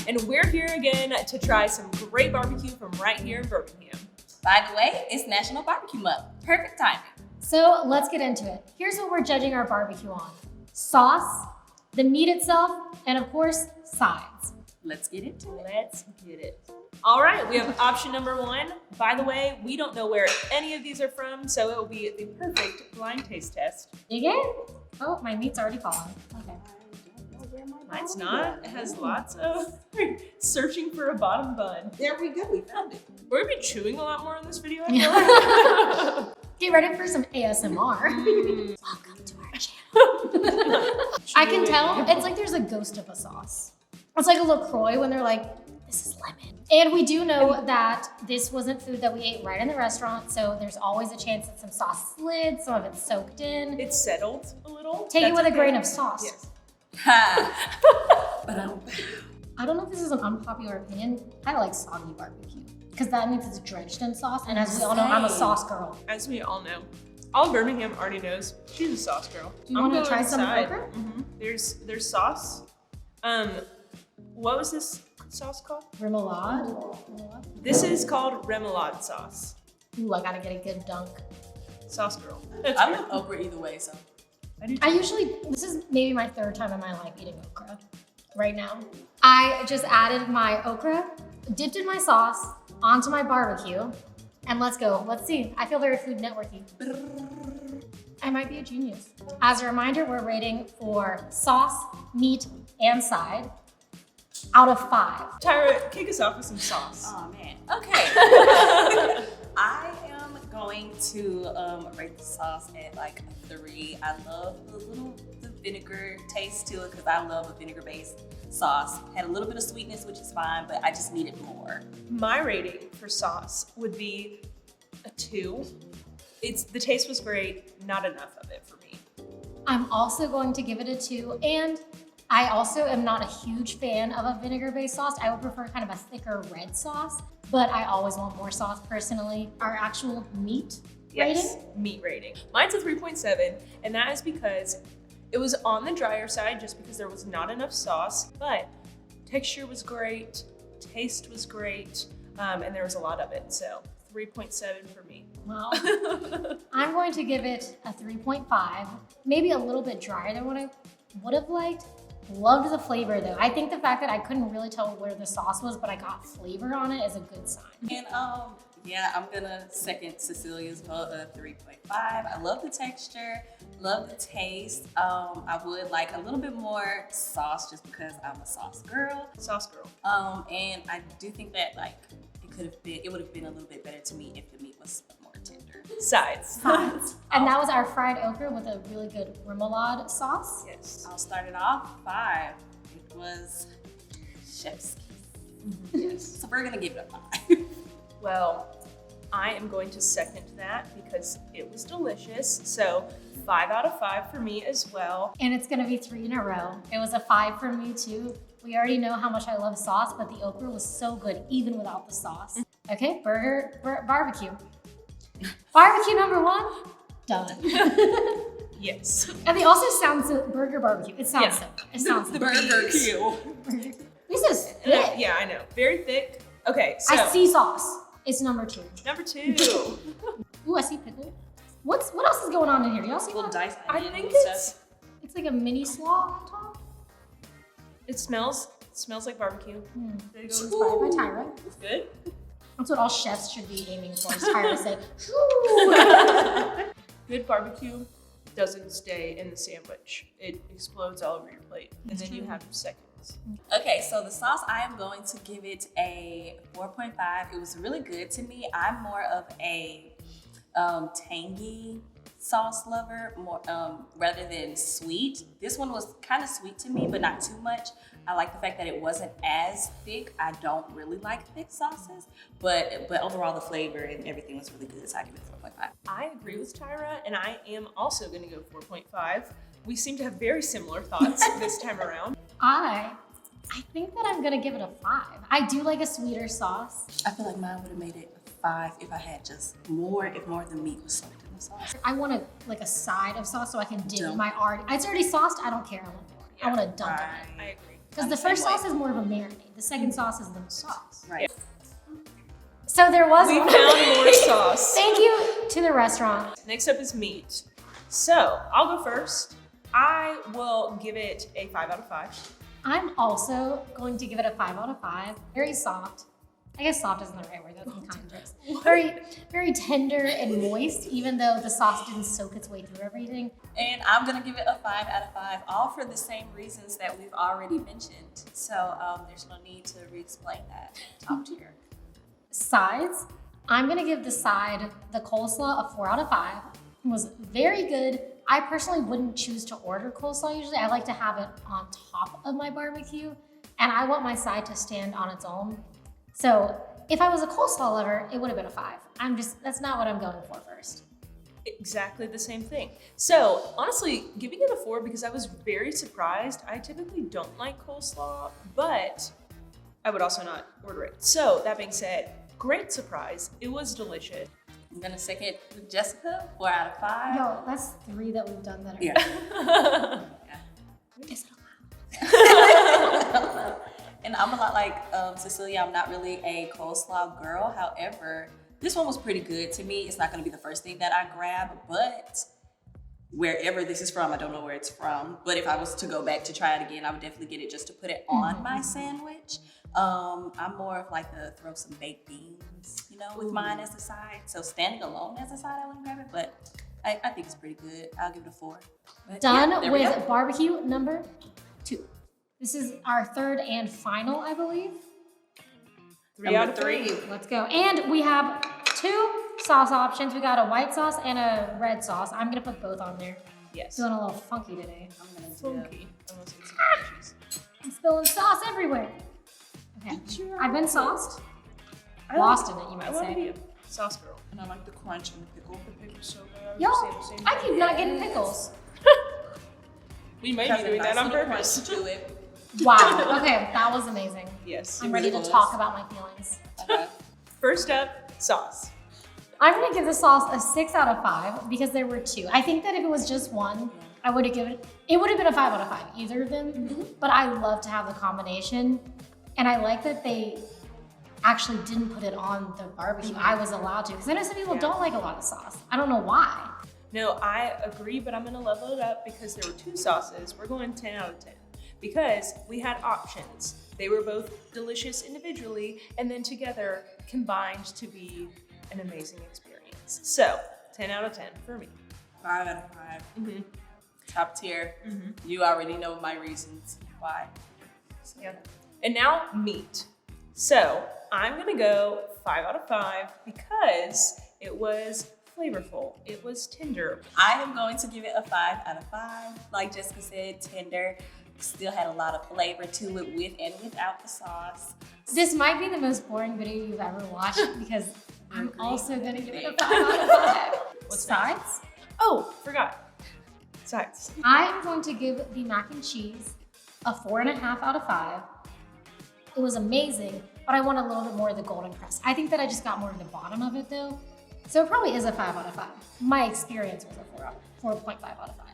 and we're here again to try some great barbecue from right here in Birmingham. By the way, it's National Barbecue Month. Perfect timing. So let's get into it. Here's what we're judging our barbecue on: sauce, the meat itself, and of course, sides. Let's get into it. Let's get it. All right, we have option number 1. By the way, we don't know where any of these are from, so it will be the perfect blind taste test. Dig in. Oh, my meat's already fallen. Okay. Mine's not. It has lots of searching for a bottom bun. There we go, we found it. We're gonna be chewing a lot more in this video. I feel like. Get ready for some ASMR. Welcome to our channel. I can tell it's like there's a ghost of a sauce. It's like a LaCroix when they're like, this is lemon. And we do know that this wasn't food that we ate right in the restaurant, so there's always a chance that some sauce slid, some of it's soaked in. It's settled a little. Take it with a grain of sauce. Yes. But I don't know if this is an unpopular opinion. I like soggy barbecue because that means it's drenched in sauce. And as we all know, I'm a sauce girl. As we all know, all Birmingham already knows she's a sauce girl. Do you want to try some okra? There's sauce. What was this sauce called? Remoulade. This is called remoulade sauce. Ooh, I gotta get a good dunk. Sauce girl. I'm an okra either way, so. This is maybe my 3rd time in my life eating okra right now. I just added my okra, dipped in my sauce, onto my barbecue, and let's go. Let's see. I feel very Food Networky. I might be a genius. As a reminder, we're rating for sauce, meat, and side out of 5. Tyra, kick us off with some sauce. Oh man. Okay. I am going to rate the sauce at like a 3. I love the vinegar taste to it because I love a vinegar-based sauce. Had a little bit of sweetness, which is fine, but I just needed more. My rating for sauce would be a 2. The taste was great, not enough of it for me. I'm also going to give it a 2, and I also am not a huge fan of a vinegar-based sauce. I would prefer kind of a thicker red sauce, but I always want more sauce personally. Our actual meat rating? Meat rating. Mine's a 3.7, and that is because it was on the drier side just because there was not enough sauce, but texture was great, taste was great, and there was a lot of it, so 3.7 for me. Well, I'm going to give it a 3.5, maybe a little bit drier than what I would have liked. Loved the flavor though. I think the fact that I couldn't really tell where the sauce was, but I got flavor on it is a good sign. And yeah, I'm gonna second Cecilia's vote of 3.5. I love the texture, love the taste. I would like a little bit more sauce just because I'm a sauce girl. Sauce girl. And I do think that like it would have been a little bit better to me if the meat was more tender. Sides. And that was our fried okra with a really good remoulade sauce. Yes. I'll start it off 5. It was chef's kiss. Yes. So we're gonna give it a 5. Well, I am going to second that because it was delicious. So 5 out of 5 for me as well. And it's gonna be 3 in a row. It was a 5 for me too. We already know how much I love sauce, but the okra was so good even without the sauce. Okay, barbecue. Barbecue number 1, done. Yes. And they also sound so, burger barbecue. It sounds so good. It sounds so good. Burger Q. This is thick. Yeah, I know. Very thick. Okay, so. I see sauce. It's number 2. Number 2. Ooh, I see pickle. What else is going on in here? Do y'all see Little that? diced I onion think and it's. stuff. It's like a mini slaw on top. It smells like barbecue. There you go. Inspired by Tira. It's good. That's what all chefs should be aiming for, as Tira said. Shoo. Good barbecue doesn't stay in the sandwich. It explodes all over your plate, and then you have seconds. Okay, so the sauce, I am going to give it a 4.5. It was really good to me. I'm more of a tangy sauce lover, more rather than sweet. This one was kind of sweet to me, but not too much. I like the fact that it wasn't as thick. I don't really like thick sauces, but overall the flavor and everything was really good, so I give it 4.5. I agree with Tyra, and I am also going to go 4.5. We seem to have very similar thoughts this time around. I think that I'm gonna give it a 5. I do like a sweeter sauce. I feel like mine would have made it a 5 if I had just more, if more of the meat was soaked in the sauce. I want like a side of sauce so I can dip Dump. my already. It's already sauced. I don't care. I want to dunk I it. agree. Because the first sauce is more of a marinade. The second sauce is the sauce. Right. So there was We one. found more sauce. Thank you to the restaurant. Next up is meat. So I'll go first. I will give it a 5 out of 5. I'm also going to give it a 5 out of 5. Very soft. I guess soft isn't the right word. That's some kind of jokes. Very, very tender and moist, even though the sauce didn't soak its way through everything. And I'm gonna give it a 5 out of 5, all for the same reasons that we've already mentioned. So there's no need to re-explain that. Top tier. Sides, I'm gonna give the side, the coleslaw, a 4 out of 5. It was very good. I personally wouldn't choose to order coleslaw usually. I like to have it on top of my barbecue, and I want my side to stand on its own. So if I was a coleslaw lover, it would have been a 5. That's not what I'm going for first. Exactly the same thing. So honestly, giving it a 4 because I was very surprised. I typically don't like coleslaw, but I would also not order it. So that being said, great surprise. It was delicious. I'm gonna second with Jessica, 4 out of 5. Yo, that's 3 that we've done that are Yeah. Is it allowed? And I'm a lot like Cecilia. I'm not really a coleslaw girl. However, this one was pretty good to me. It's not going to be the first thing that I grab, but wherever this is from, I don't know where it's from. But if I was to go back to try it again, I would definitely get it just to put it on my sandwich. I'm more of like the throw some baked beans, with mine as a side. So standing alone as a side, I wouldn't grab it, but I think it's pretty good. I'll give it a 4. But Done yeah, there we go. with barbecue number 2. This is our third and final, I believe. 3 out of 3. Let's go. And we have 2 sauce options. We got a white sauce and a red sauce. I'm gonna put both on there. Yes. Feeling a little funky today. I'm gonna do Funky. Almost with some cheese. I'm spilling sauce everywhere. Okay, I've been sauced. I Lost in it, you I might want to be say. a sauce girl. And I like the crunch and the pickle. The pickle's so good. Yo, was just saying the same I thing. keep not getting pickles. We might Has be a doing nice that on little purpose. crunch to it. Wow, okay, that was amazing. Yes. I'm it ready to really talk was. about my feelings. Okay. First up, sauce. I'm gonna give the sauce a 6 out of 5 because there were 2. I think that if it was just one, I would have given it would have been a 5 out of 5, either of them. But I love to have the combination. And I like that they actually didn't put it on the barbecue. I was allowed to, because I know some people don't like a lot of sauce. I don't know why. No, I agree, but I'm gonna level it up because there were 2 sauces. We're going 10 out of 10 because we had options. They were both delicious individually and then together combined to be an amazing experience. So 10 out of 10 for me. 5 out of 5. Mm-hmm. Top tier. Mm-hmm. You already know my reasons why. So, Yeah. And now meat. So I'm gonna go 5 out of 5 because it was flavorful. It was tender. I am going to give it a 5 out of 5. Like Jessica said, tender. Still had a lot of flavor to it with and without the sauce. This might be the most boring video you've ever watched because I'm Agree. also gonna give it a 5 out of 5. What's Sides? Oh, forgot. Sides. I'm going to give the mac and cheese a 4.5 out of 5. It was amazing, but I want a little bit more of the golden crust. I think that I just got more of the bottom of it though. So it probably is a 5 out of 5. My experience was a 4.5 out of 5.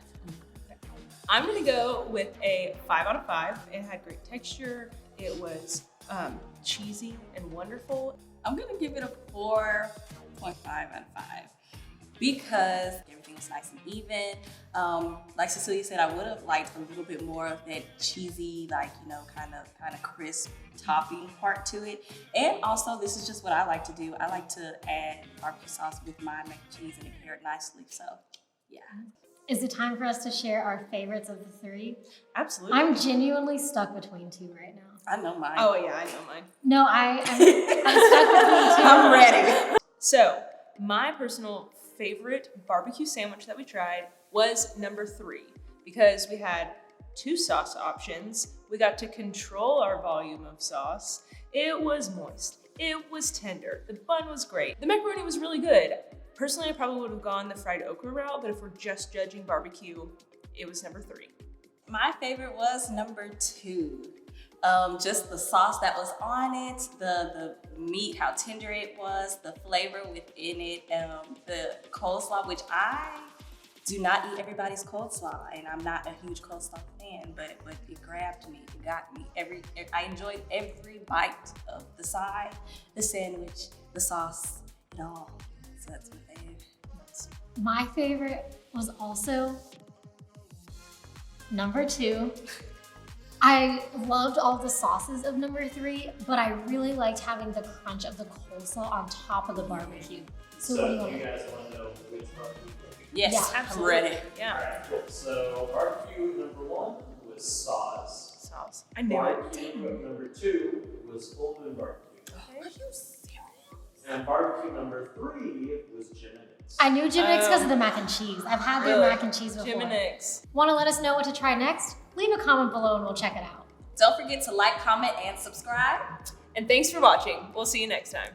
I'm gonna go with a 5 out of 5. It had great texture. It was cheesy and wonderful. I'm gonna give it a 4.5 out of 5 because everything was nice and even. Like Cecilia said, I would have liked a little bit more of that cheesy, kind of crisp topping part to it. And also, this is just what I like to do. I like to add barbecue sauce with my mac and cheese and it paired nicely. So, yeah. Is it time for us to share our favorites of the 3? Absolutely. I'm genuinely stuck between 2 right now. I know mine. Oh yeah, I know mine. No, I'm stuck between 2. I'm ready. So my personal favorite barbecue sandwich that we tried was number 3 because we had 2 sauce options. We got to control our volume of sauce. It was moist. It was tender. The bun was great. The macaroni was really good. Personally, I probably would have gone the fried okra route, but if we're just judging barbecue, it was number 3. My favorite was number 2. Just the sauce that was on it, the meat, how tender it was, the flavor within it, the coleslaw, which I do not eat everybody's coleslaw, and I'm not a huge coleslaw fan, but it grabbed me, it got me. I enjoyed every bite of the side, the sandwich, the sauce, it all. So that's my favorite. My favorite was also number 2. I loved all the sauces of number 3, but I really liked having the crunch of the coleslaw on top of the barbecue. So what do you want? You guys want to know which barbecue? Yes, Yeah, absolutely. I'm ready. Yeah. Alright, cool. So barbecue number 1 was sauce. Sauce. I knew it. Barbecue number 2 was Pullman barbecue. Are you serious? And barbecue number 3 was Jim and Nick's. I knew Jim Nick's because of the mac and cheese. I've had their Really? mac and cheese before. Jim and Nick's. Want to let us know what to try next? Leave a comment below and we'll check it out. Don't forget to like, comment, and subscribe. And thanks for watching. We'll see you next time.